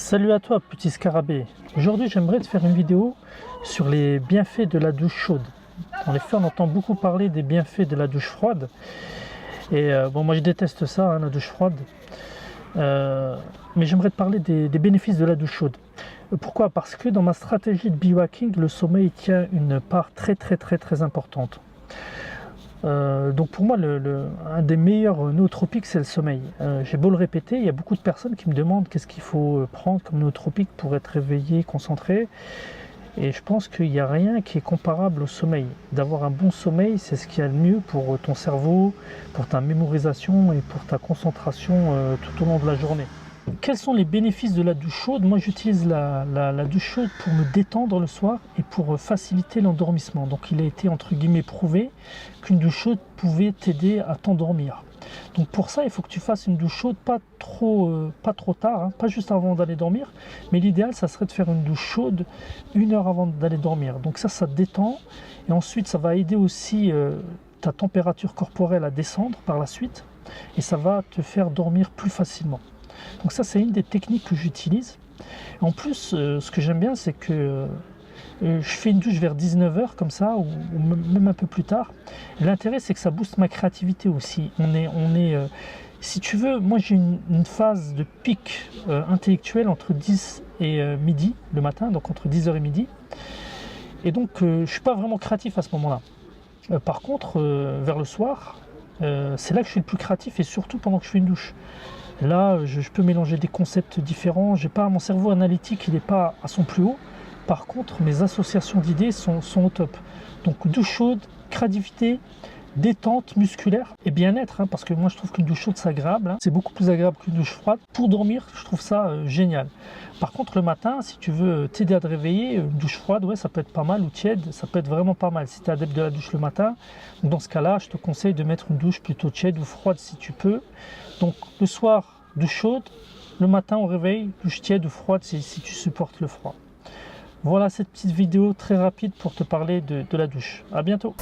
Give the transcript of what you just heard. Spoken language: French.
Salut à toi petit scarabée. Aujourd'hui j'aimerais te faire une vidéo sur les bienfaits de la douche chaude. En effet on entend beaucoup parler des bienfaits de la douche froide. Et bon moi je déteste ça, la douche froide. Mais j'aimerais te parler des bénéfices de la douche chaude. Pourquoi? Parce que dans ma stratégie de biohacking, le sommeil tient une part très importante. Donc pour moi, un des meilleurs nootropiques, c'est le sommeil. J'ai beau le répéter, il y a beaucoup de personnes qui me demandent qu'est-ce qu'il faut prendre comme nootropique pour être réveillé, concentré. Et je pense qu'il n'y a rien qui est comparable au sommeil. D'avoir un bon sommeil, c'est ce qu'il y a de mieux pour ton cerveau, pour ta mémorisation et pour ta concentration tout au long de la journée. Quels sont les bénéfices de la douche chaude? Moi j'utilise la douche chaude pour me détendre le soir et pour faciliter l'endormissement. Donc il a été entre guillemets prouvé qu'une douche chaude pouvait t'aider à t'endormir. Donc pour ça il faut que tu fasses une douche chaude pas trop tard, hein, pas juste avant d'aller dormir, mais l'idéal ça serait de faire une douche chaude 1 heure avant d'aller dormir. Donc ça te détend et ensuite ça va aider aussi ta température corporelle à descendre par la suite et ça va te faire dormir plus facilement. Donc ça c'est une des techniques que j'utilise. En plus ce que j'aime bien c'est que je fais une douche vers 19 h comme ça ou même un peu plus tard. L'intérêt c'est que ça booste ma créativité aussi. Si tu veux, moi j'ai une phase de pic intellectuel entre 10 et midi le matin, donc entre 10 h et midi. Et donc je ne suis pas vraiment créatif à ce moment-là. Par contre vers le soir, c'est là que je suis le plus créatif et surtout pendant que je fais une douche. Là, je peux mélanger des concepts différents. Mon cerveau analytique, il n'est pas à son plus haut. Par contre, mes associations d'idées sont au top. Donc, douche chaude, créativité, détente musculaire et bien-être. Parce que moi, je trouve qu'une douche chaude, c'est agréable. C'est beaucoup plus agréable qu'une douche froide. Pour dormir, je trouve ça génial. Par contre, le matin, si tu veux t'aider à te réveiller, une douche froide, ouais, ça peut être pas mal, ou tiède, ça peut être vraiment pas mal. Si tu es adepte de la douche le matin, donc dans ce cas-là, je te conseille de mettre une douche plutôt tiède ou froide si tu peux. Donc le soir, douche chaude, le matin au réveil, douche tiède ou froide si tu supportes le froid. Voilà cette petite vidéo très rapide pour te parler de la douche. À bientôt.